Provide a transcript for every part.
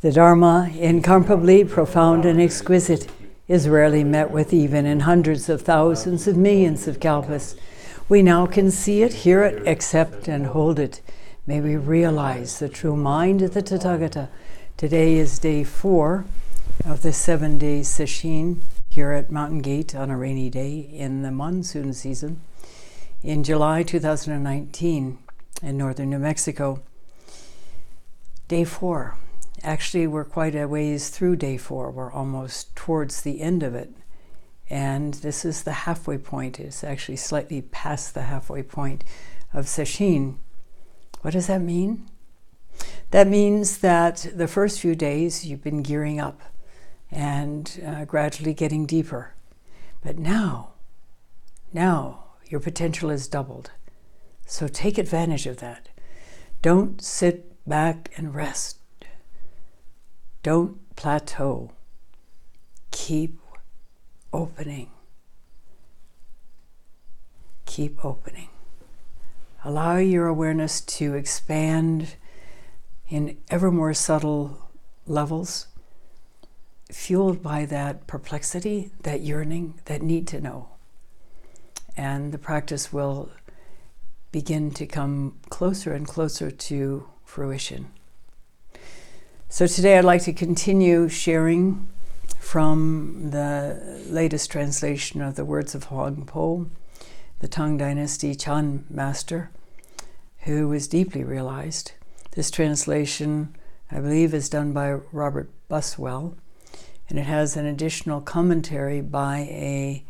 The Dharma, incomparably profound and exquisite, is rarely met with even in hundreds of thousands of millions of kalpas. We now can see it, hear it, accept and hold it. May we realize the true mind of the Tathagata. Today is day 4 of the 7-day sesshin here at Mountain Gate on a rainy day in the monsoon season in July 2019 in northern New Mexico. Day 4. Actually, we're quite a ways through day 4. We're almost towards the end of it. And this is the halfway point. It's actually slightly past the halfway point of sesshin. What does that mean? That means that the first few days you've been gearing up and gradually getting deeper. But now your potential is doubled. So take advantage of that. Don't sit back and rest. Don't plateau. Keep opening. Keep opening. Allow your awareness to expand in ever more subtle levels, fueled by that perplexity, that yearning, that need to know. And the practice will begin to come closer and closer to fruition. So today I'd like to continue sharing from the latest translation of the words of Huang Po, the Tang Dynasty Chan master, who was deeply realized. This translation, I believe, is done by Robert Buswell, and it has an additional commentary by a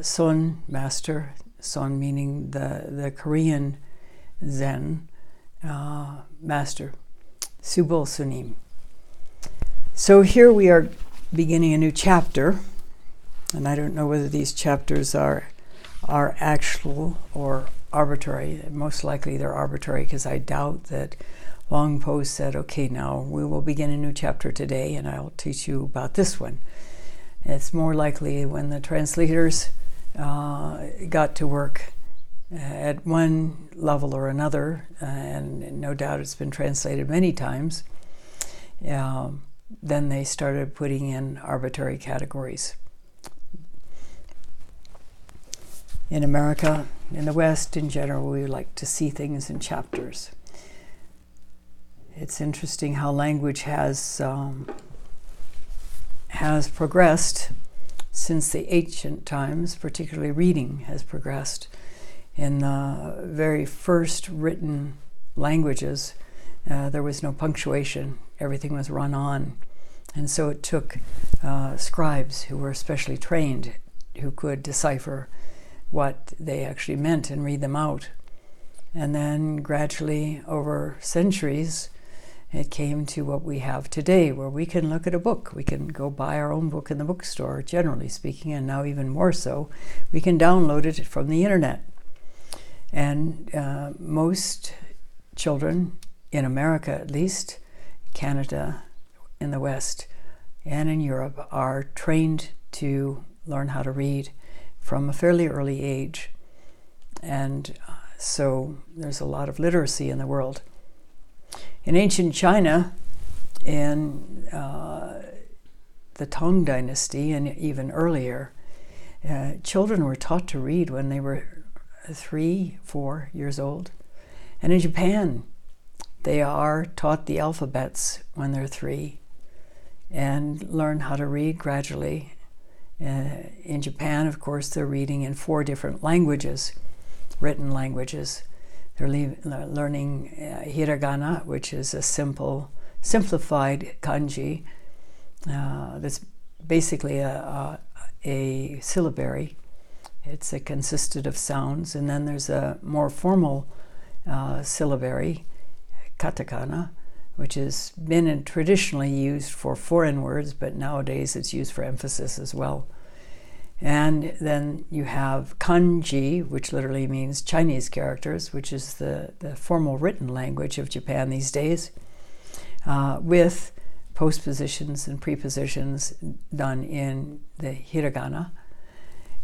Son master, Son meaning the Korean Zen master, Subul Sunim. So here we are beginning a new chapter, and I don't know whether these chapters are actual or arbitrary. Most likely they're arbitrary, because I doubt that Huang Po said, okay, now we will begin a new chapter today and I'll teach you about this one. It's more likely when the translators got to work at one level or another, and no doubt it's been translated many times, then they started putting in arbitrary categories. In America, in the West in general, we like to see things in chapters. It's interesting how language has progressed since the ancient times, particularly reading has progressed. In the very first written languages, there was no punctuation. Everything was run on. And so it took scribes who were specially trained, who could decipher what they actually meant and read them out. And then gradually, over centuries, it came to what we have today, where we can look at a book. We can go buy our own book in the bookstore, generally speaking, and now even more so, we can download it from the internet. And most children, in America at least, Canada, in the West, and in Europe, are trained to learn how to read from a fairly early age. And so there's a lot of literacy in the world. In ancient China, in the Tang Dynasty and even earlier, children were taught to read when they were 3, 4 years old. And in Japan, they are taught the alphabets when they're 3 and learn how to read gradually. In Japan, of course, they're reading in 4 different languages, written languages. They're learning hiragana, which is a simplified kanji that's basically a syllabary. It's consisted of sounds, and then there's a more formal syllabary, katakana, which has been traditionally used for foreign words, but nowadays it's used for emphasis as well. And then you have kanji, which literally means Chinese characters, which is the formal written language of Japan these days, with postpositions and prepositions done in the hiragana.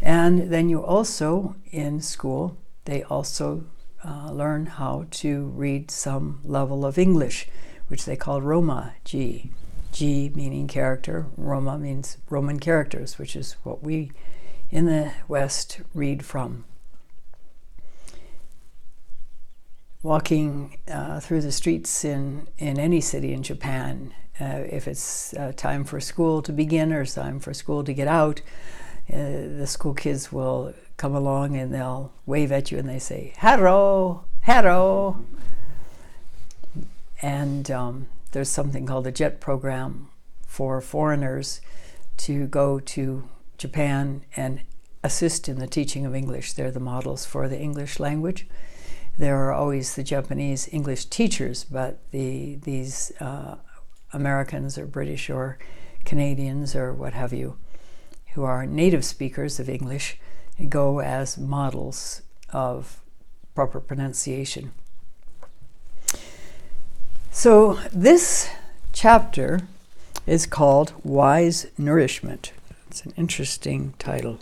And then you also, in school, they also learn how to read some level of English, which they call Roma-ji. Ji meaning character, Roma means Roman characters, which is what we in the West read from. Walking through the streets in any city in Japan, if it's time for school to begin or time for school to get out, the school kids will come along and they'll wave at you and they say, "Haro, haro." And there's something called the JET program for foreigners to go to Japan and assist in the teaching of English. They're the models for the English language. There are always the Japanese English teachers, but these Americans or British or Canadians or what have you, who are native speakers of English, go as models of proper pronunciation. So this chapter is called Wise Nourishment. It's an interesting title.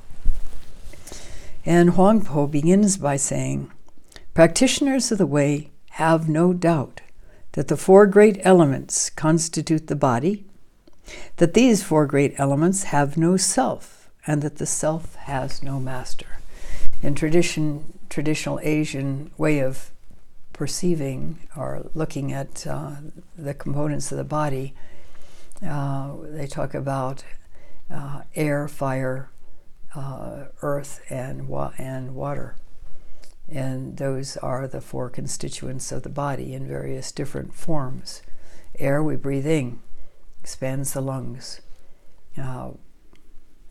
And Huang Po begins by saying, practitioners of the way have no doubt that the four great elements constitute the body, that these four great elements have no self, and that the self has no master. In traditional Asian way of perceiving or looking at the components of the body, they talk about air, fire, earth, and water. And those are the four constituents of the body in various different forms. Air, we breathe in, expands the lungs.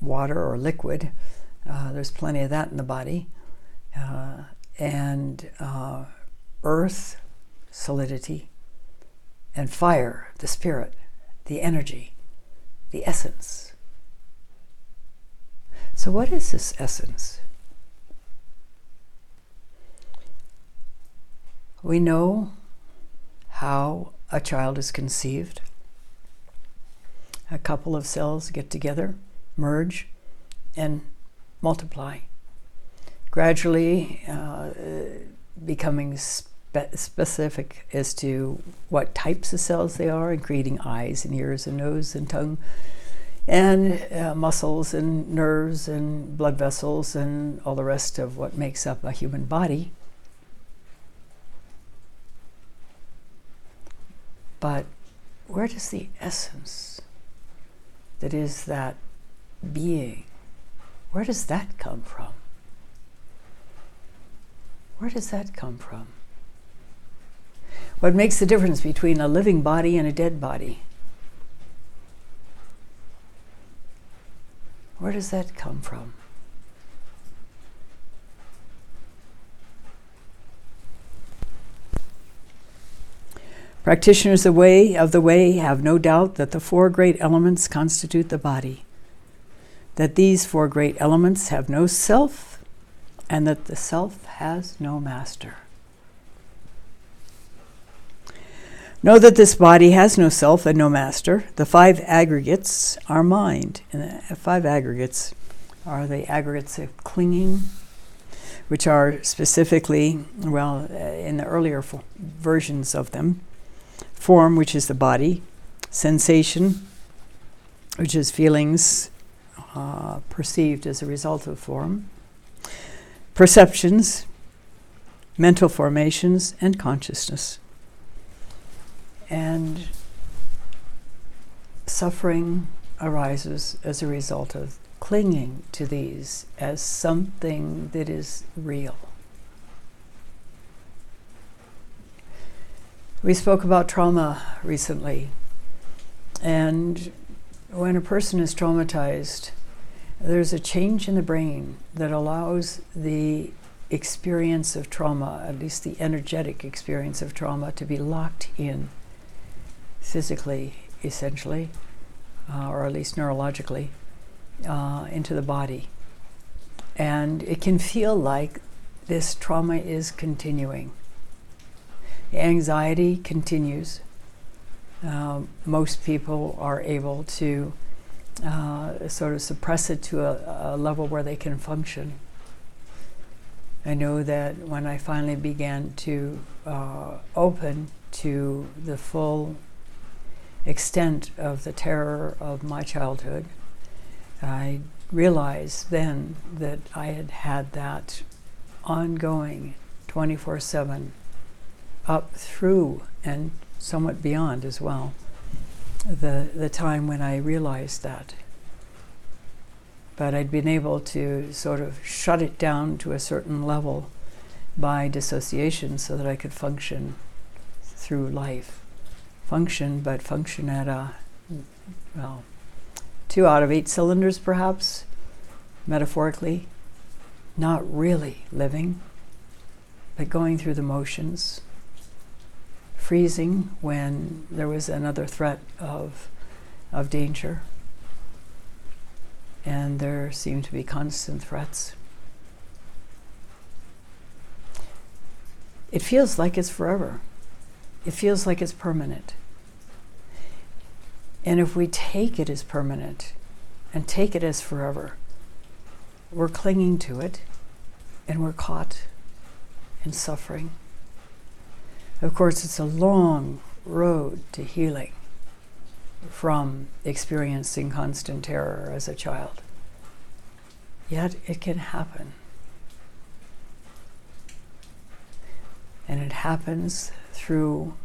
Water or liquid, there's plenty of that in the body. And earth, solidity. And fire, the spirit, the energy, the essence. So what is this essence? We know how a child is conceived. A couple of cells get together, merge, and multiply. Gradually becoming specific as to what types of cells they are, and creating eyes and ears and nose and tongue, and muscles and nerves and blood vessels and all the rest of what makes up a human body. But where does the essence that is that being, where does that come from? Where does that come from? What makes the difference between a living body and a dead body? Where does that come from? Practitioners of the way have no doubt that the four great elements constitute the body, that these four great elements have no self, and that the self has no master. Know that this body has no self and no master. The five aggregates are mind. And the five aggregates are the aggregates of clinging, which are specifically, in the earlier versions of them, form, which is the body, sensation, which is feelings perceived as a result of form, perceptions, mental formations, and consciousness. And suffering arises as a result of clinging to these as something that is real. We spoke about trauma recently, and when a person is traumatized, there's a change in the brain that allows the experience of trauma, at least the energetic experience of trauma, to be locked in physically, essentially, or at least neurologically, into the body. And it can feel like this trauma is continuing. The anxiety continues. Most people are able to sort of suppress it to a level where they can function. I know that when I finally began to open to the full extent of the terror of my childhood, I realized then that I had had that ongoing 24/7 up through and somewhat beyond as well, the time when I realized that. But I'd been able to sort of shut it down to a certain level by dissociation so that I could function through life. But function at a, 2 out of 8 cylinders perhaps, metaphorically, not really living, but going through the motions, freezing when there was another threat of danger, and there seemed to be constant threats. It feels like it's forever. It feels like it's permanent. And if we take it as permanent and take it as forever, we're clinging to it and we're caught in suffering. Of course, it's a long road to healing from experiencing constant terror as a child. Yet it can happen. And it happens through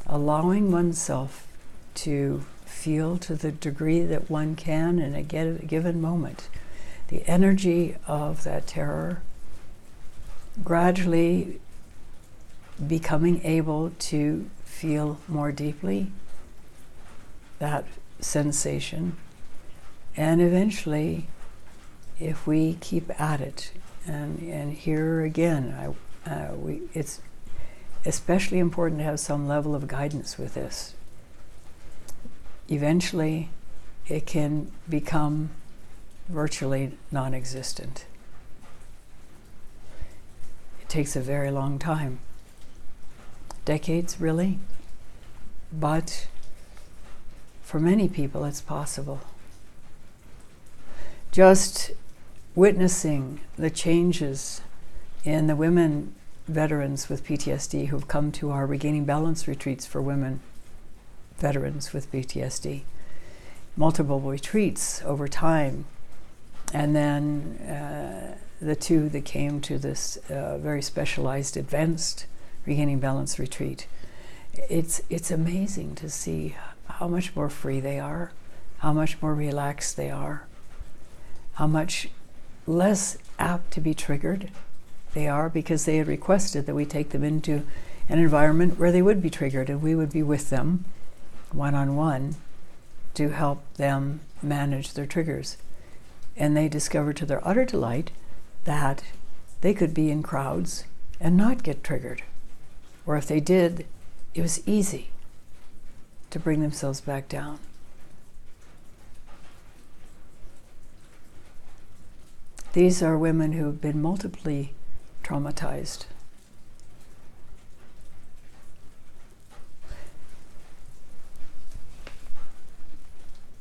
allowing oneself to feel to the degree that one can in a given moment the energy of that terror, gradually becoming able to feel more deeply that sensation, and eventually, if we keep at it, and here again, it's especially important to have some level of guidance with this. Eventually, it can become virtually non-existent. It takes a very long time. Decades, really. But for many people, it's possible. Just witnessing the changes in the women veterans with PTSD who've come to our Regaining Balance retreats for women veterans with PTSD. Multiple retreats over time. And then the 2 that came to this very specialized, advanced Regaining Balance retreat. It's amazing to see how much more free they are, how much more relaxed they are, how much less apt to be triggered they are, because they had requested that we take them into an environment where they would be triggered, and we would be with them one-on-one to help them manage their triggers. And they discovered to their utter delight that they could be in crowds and not get triggered. Or if they did, it was easy to bring themselves back down. These are women who have been multiply traumatized.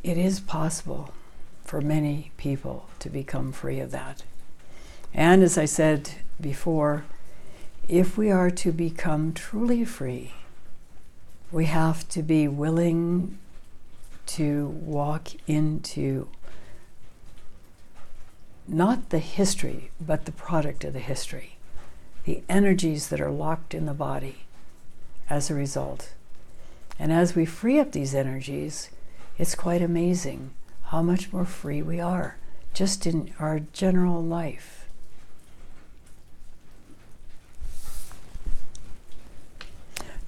It is possible for many people to become free of that. And as I said before, if we are to become truly free, we have to be willing to walk into not the history, but the product of the history, the energies that are locked in the body as a result. And as we free up these energies, it's quite amazing how much more free we are just in our general life.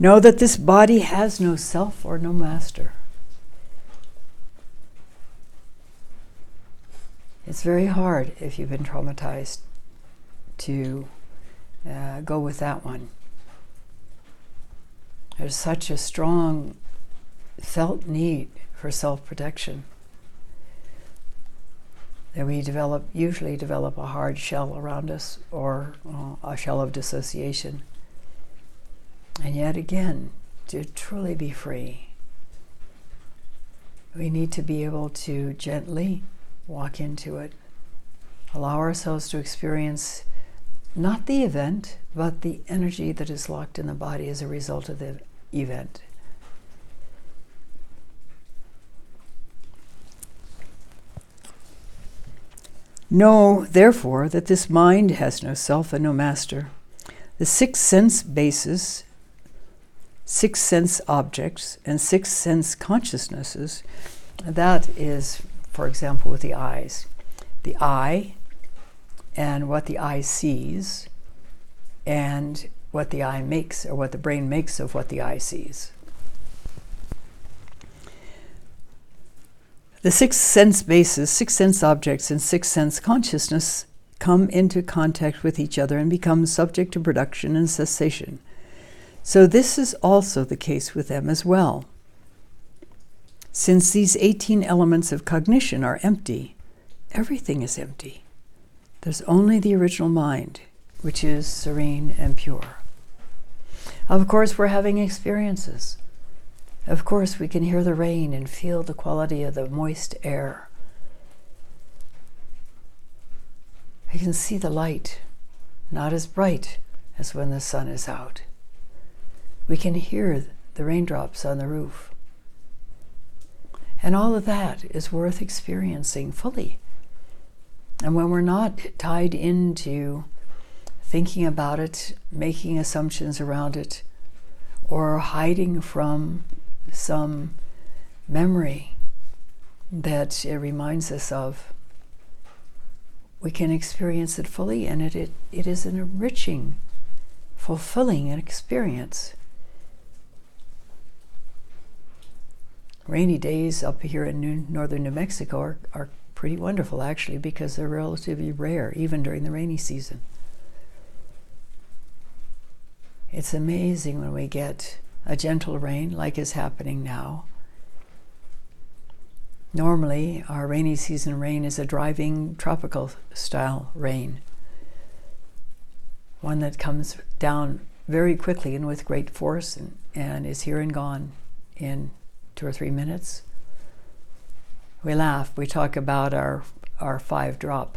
Know that this body has no self or no master. It's very hard if you've been traumatized to go with that one. There's such a strong felt need for self-protection that we usually develop a hard shell around us, or a shell of dissociation. And yet again, to truly be free, we need to be able to gently walk into it, allow ourselves to experience not the event, but the energy that is locked in the body as a result of the event. Know, therefore, that this mind has no self and no master. The 6 sense bases, 6 sense objects, and 6 sense consciousnesses, that is, for example, with the eyes. The eye and what the eye sees, and what the eye makes, or what the brain makes of what the eye sees. The 6 sense bases, 6 sense objects, and 6 sense consciousness come into contact with each other and become subject to production and cessation. So this is also the case with them as well. Since these 18 elements of cognition are empty, everything is empty. There's only the original mind, which is serene and pure. Of course, we're having experiences. Of course, we can hear the rain and feel the quality of the moist air. We can see the light, not as bright as when the sun is out. We can hear the raindrops on the roof. And all of that is worth experiencing fully. And when we're not tied into thinking about it, making assumptions around it, or hiding from some memory that it reminds us of, we can experience it fully, and it is an enriching, fulfilling experience. Rainy days up here in northern New Mexico are pretty wonderful, actually, because they're relatively rare, even during the rainy season. It's amazing when we get a gentle rain like is happening now. Normally, our rainy season rain is a driving tropical style rain. One that comes down very quickly and with great force and is here and gone in 2 or 3 minutes. We laugh. We talk about our 5-drop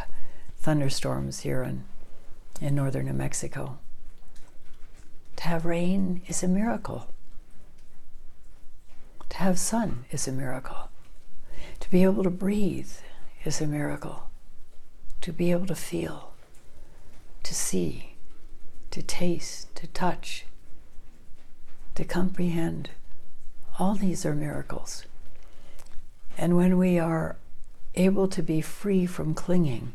thunderstorms here in northern New Mexico. To have rain is a miracle. To have sun is a miracle. To be able to breathe is a miracle. To be able to feel, to see, to taste, to touch, to comprehend, all these are miracles. And when we are able to be free from clinging,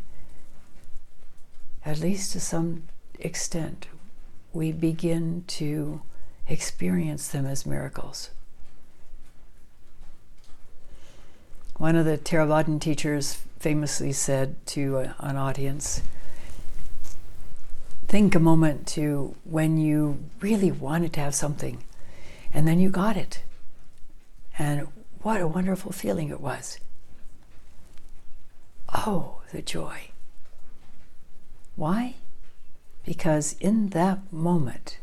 at least to some extent, we begin to experience them as miracles. One of the Theravadan teachers famously said to an audience, think a moment to when you really wanted to have something, and then you got it. And what a wonderful feeling it was. Oh, the joy. Why? Because in that moment,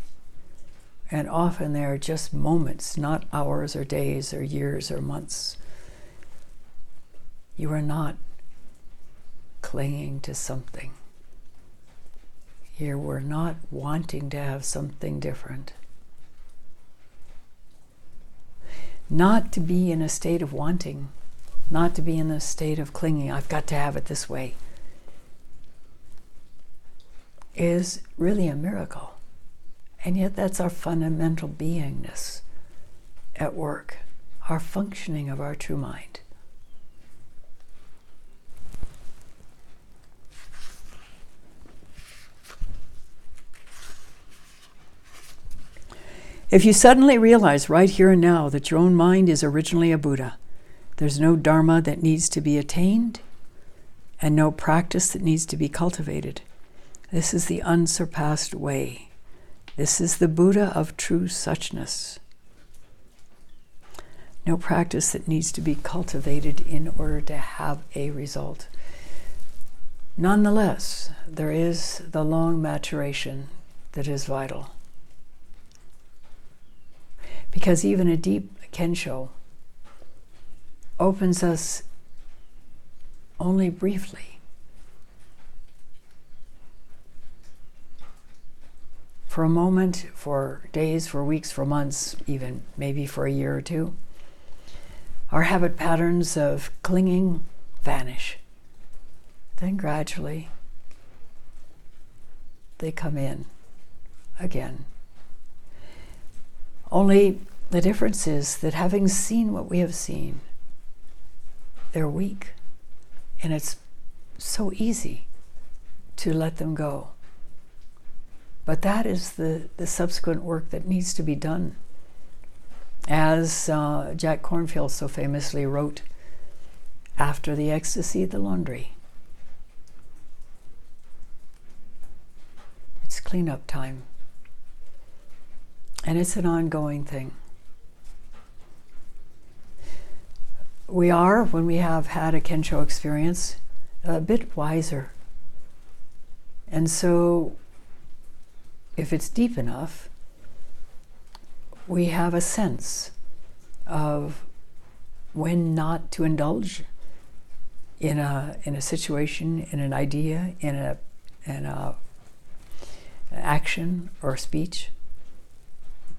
and often they are just moments, not hours or days or years or months, you are not clinging to something. You were not wanting to have something different. Not to be in a state of wanting, not to be in a state of clinging, I've got to have it this way, is really a miracle. And yet that's our fundamental beingness at work, our functioning of our true mind. If you suddenly realize right here and now that your own mind is originally a Buddha, there's no Dharma that needs to be attained and no practice that needs to be cultivated. This is the unsurpassed way. This is the Buddha of true suchness. No practice that needs to be cultivated in order to have a result. Nonetheless, there is the long maturation that is vital. Because even a deep kensho opens us only briefly. For a moment, for days, for weeks, for months, even maybe for a year or two, our habit patterns of clinging vanish. then gradually they come in again. Only the difference is that having seen what we have seen, they're weak, and it's so easy to let them go. But that is the subsequent work that needs to be done. As Jack Kornfield so famously wrote, after the ecstasy, the laundry. It's cleanup time. And it's an ongoing thing. We are, when we have had a Kensho experience, a bit wiser. And so, if it's deep enough, we have a sense of when not to indulge in a situation, in an idea, in a action or speech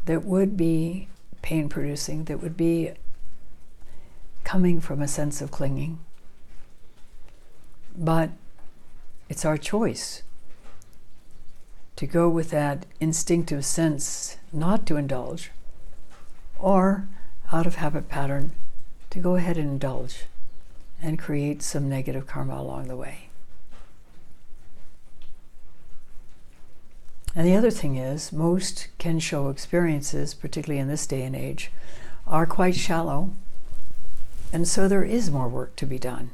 that would be pain-producing, that would be coming from a sense of clinging. But it's our choice to go with that instinctive sense not to indulge, or out of habit pattern to go ahead and indulge and create some negative karma along the way. And the other thing is, most Kensho experiences, particularly in this day and age, are quite shallow, and so there is more work to be done.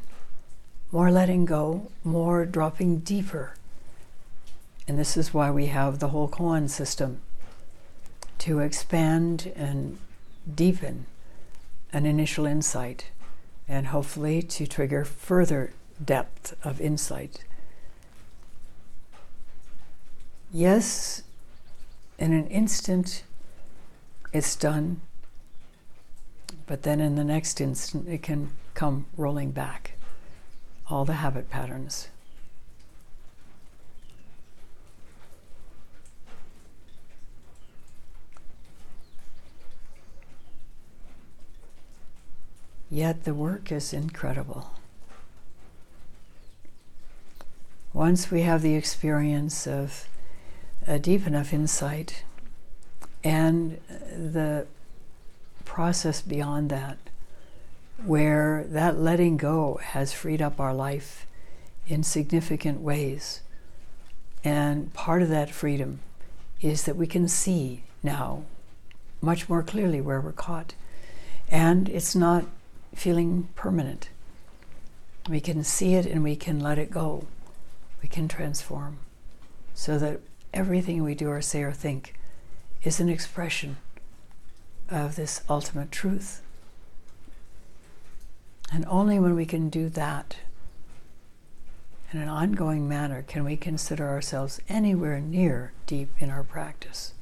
More letting go, more dropping deeper. And this is why we have the whole koan system, to expand and deepen an initial insight, and hopefully to trigger further depth of insight. Yes, in an instant it's done, but then in the next instant it can come rolling back, all the habit patterns. Yet the work is incredible. Once we have the experience of a deep enough insight and the process beyond that, where that letting go has freed up our life in significant ways. And part of that freedom is that we can see now much more clearly where we're caught. And it's not feeling permanent. We can see it and we can let it go. We can transform so that everything we do or say or think is an expression of this ultimate truth. And only when we can do that in an ongoing manner can we consider ourselves anywhere near deep in our practice.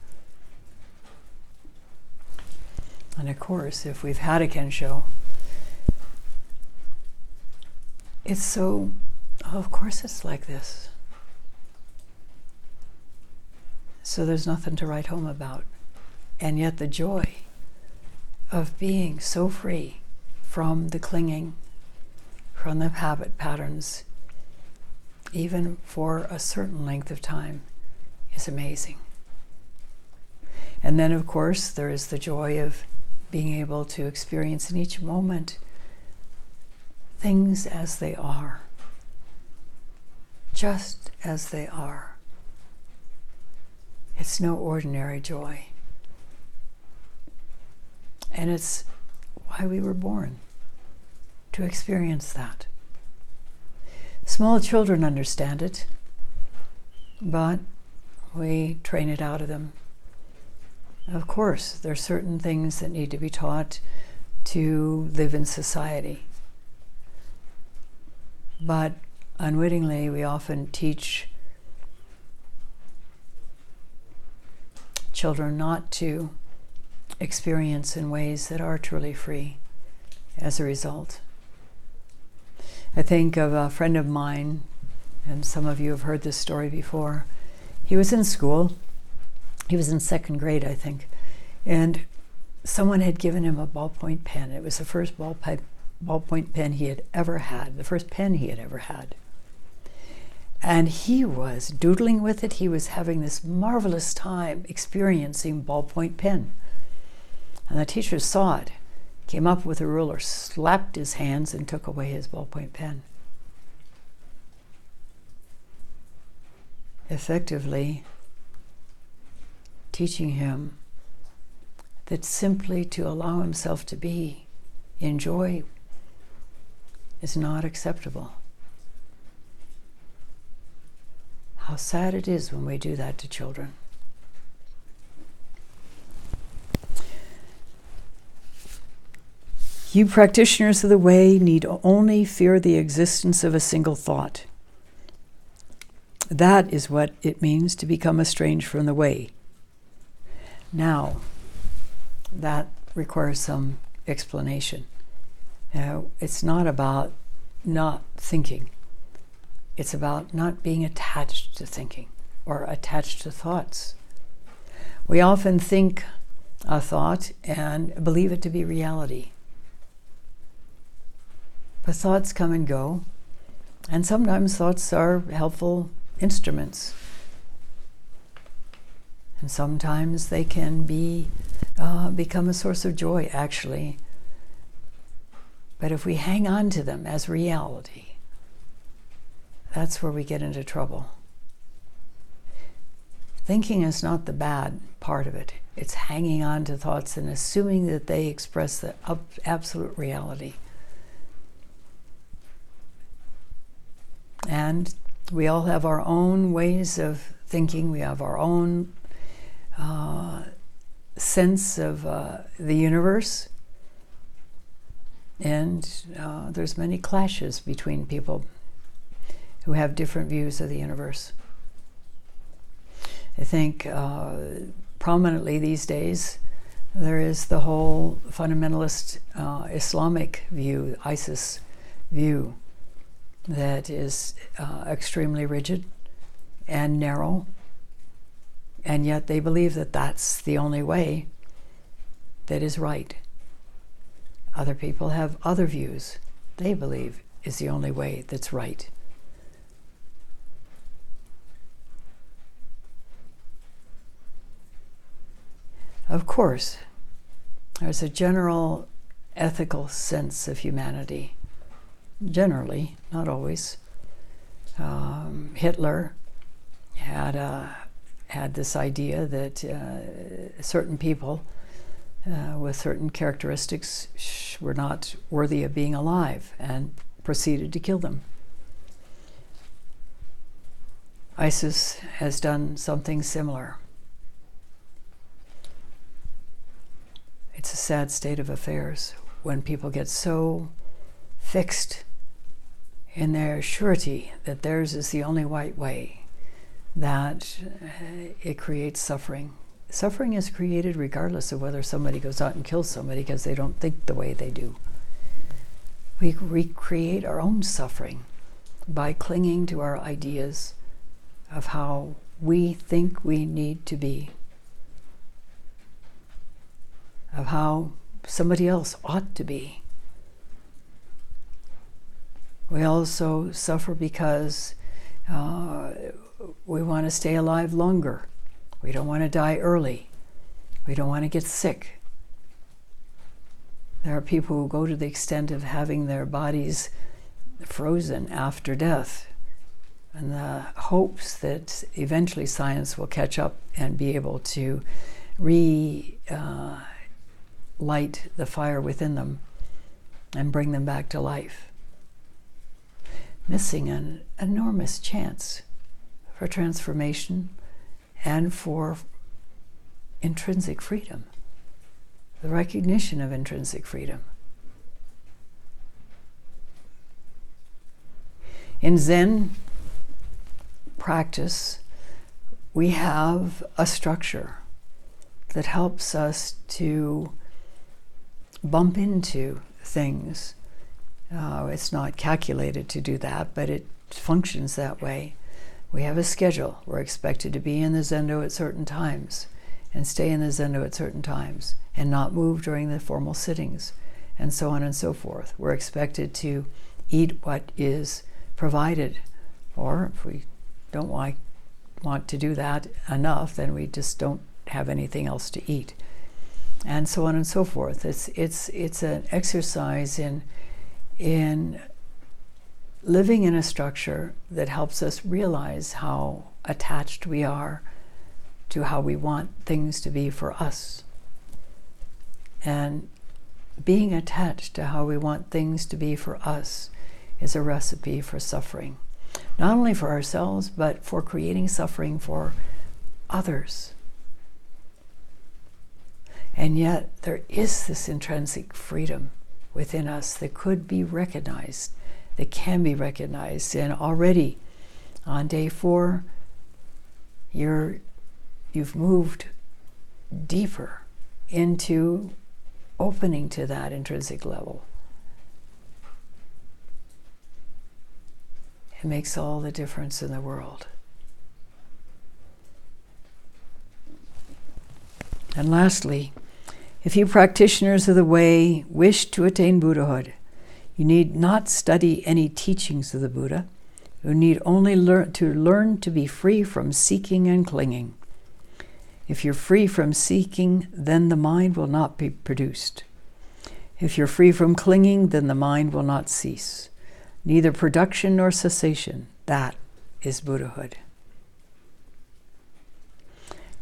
And of course, if we've had a Kensho, it's so, oh, of course it's like this. So there's nothing to write home about. And yet the joy of being so free from the clinging, from the habit patterns, even for a certain length of time, is amazing. And then, of course, there is the joy of being able to experience in each moment things as they are, just as they are. It's no ordinary joy. And it's why we were born, to experience that. Small children understand it, but we train it out of them. Of course, there are certain things that need to be taught to live in society. But unwittingly, we often teach children not to experience in ways that are truly free as a result. I think of a friend of mine, and some of you have heard this story before. He was in school. He was in second grade, I think, and someone had given him a ballpoint pen. It was the first ballpoint pen he had ever had, the first pen he had ever had. And he was doodling with it. He was having this marvelous time experiencing ballpoint pen. And the teacher saw it, came up with a ruler, slapped his hands, and took away his ballpoint pen. Effectively teaching him that simply to allow himself to be, enjoy, is not acceptable. How sad it is when we do that to children. You practitioners of the way need only fear the existence of a single thought. That is what it means to become estranged from the way. Now, that requires some explanation. It's not about not thinking. It's about not being attached to thinking or attached to thoughts. We often think a thought and believe it to be reality. But thoughts come and go, and sometimes thoughts are helpful instruments. And sometimes they can become a source of joy, actually. But if we hang on to them as reality, that's where we get into trouble. Thinking is not the bad part of it. It's hanging on to thoughts and assuming that they express the absolute reality. And we all have our own ways of thinking. We have our own sense of the universe. And there's many clashes between people who have different views of the universe. I think prominently these days there is the whole fundamentalist Islamic view, ISIS view, that is extremely rigid and narrow, and yet they believe that that's the only way that is right. Other people have other views they believe is the only way that's right. Of course, there's a general ethical sense of humanity. Generally, not always. Hitler had this idea that certain people with certain characteristics were not worthy of being alive and proceeded to kill them. ISIS has done something similar. It's a sad state of affairs when people get so fixed in their surety that theirs is the only right way that it creates suffering. Suffering is created regardless of whether somebody goes out and kills somebody because they don't think the way they do. We recreate our own suffering by clinging to our ideas of how we think we need to be, of how somebody else ought to be. We also suffer because we want to stay alive longer. We don't want to die early. We don't want to get sick. There are people who go to the extent of having their bodies frozen after death, and the hopes that eventually science will catch up and be able to light the fire within them and bring them back to life. Missing an enormous chance for transformation and for intrinsic freedom, the recognition of intrinsic freedom. In Zen practice, we have a structure that helps us to bump into things. It's not calculated to do that, but it functions that way. We have a schedule. We're expected to be in the zendo at certain times and stay in the zendo at certain times and not move during the formal sittings, and so on and so forth. We're expected to eat what is provided, or if we don't want to do that enough, then we just don't have anything else to eat, and so on and so forth. It's an exercise in living in a structure that helps us realize how attached we are to how we want things to be for us. And being attached to how we want things to be for us is a recipe for suffering. Not only for ourselves, but for creating suffering for others. And yet there is this intrinsic freedom within us that could be recognized, that can be recognized. And already on day 4, you've moved deeper into opening to that intrinsic level. It makes all the difference in the world. And lastly, if you practitioners of the way wish to attain Buddhahood, you need not study any teachings of the Buddha. You need only learn to be free from seeking and clinging. If you're free from seeking, then the mind will not be produced. If you're free from clinging, then the mind will not cease. Neither production nor cessation. That is Buddhahood.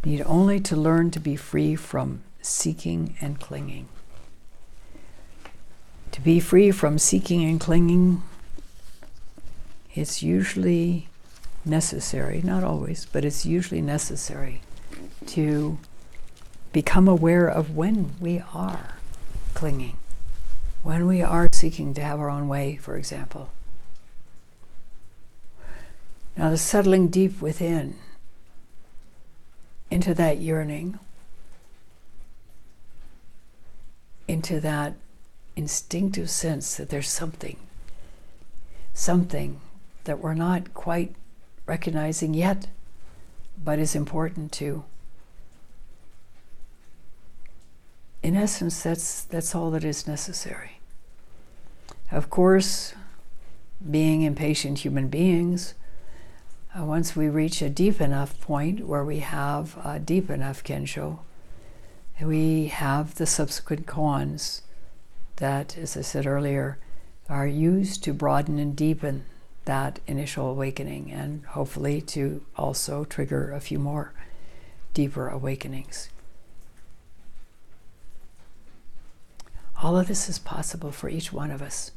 Need only to learn to be free from seeking and clinging. To be free from seeking and clinging, it's usually necessary, not always, but it's usually necessary to become aware of when we are clinging, when we are seeking to have our own way, for example. Now, the settling deep within into that yearning, into that instinctive sense that there's something that we're not quite recognizing yet, but is important too. In essence, that's all that is necessary. Of course, being impatient human beings, once we reach a deep enough point where we have a deep enough kensho, we have the subsequent koans that, as I said earlier, are used to broaden and deepen that initial awakening, and hopefully to also trigger a few more deeper awakenings. All of this is possible for each one of us.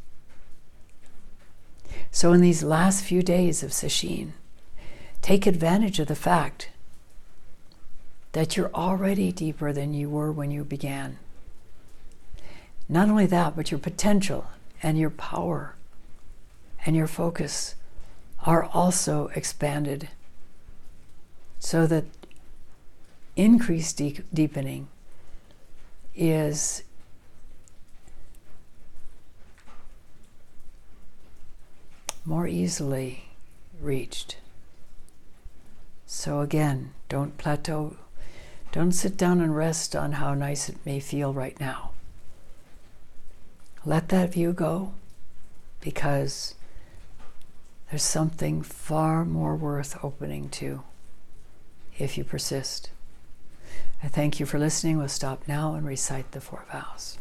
So in these last few days of Sesshin, take advantage of the fact that you're already deeper than you were when you began. Not only that, but your potential and your power and your focus are also expanded, so that increased deepening is more easily reached. So again, don't plateau. Don't sit down and rest on how nice it may feel right now. Let that view go, because there's something far more worth opening to if you persist. I thank you for listening. We'll stop now and recite the 4 vows.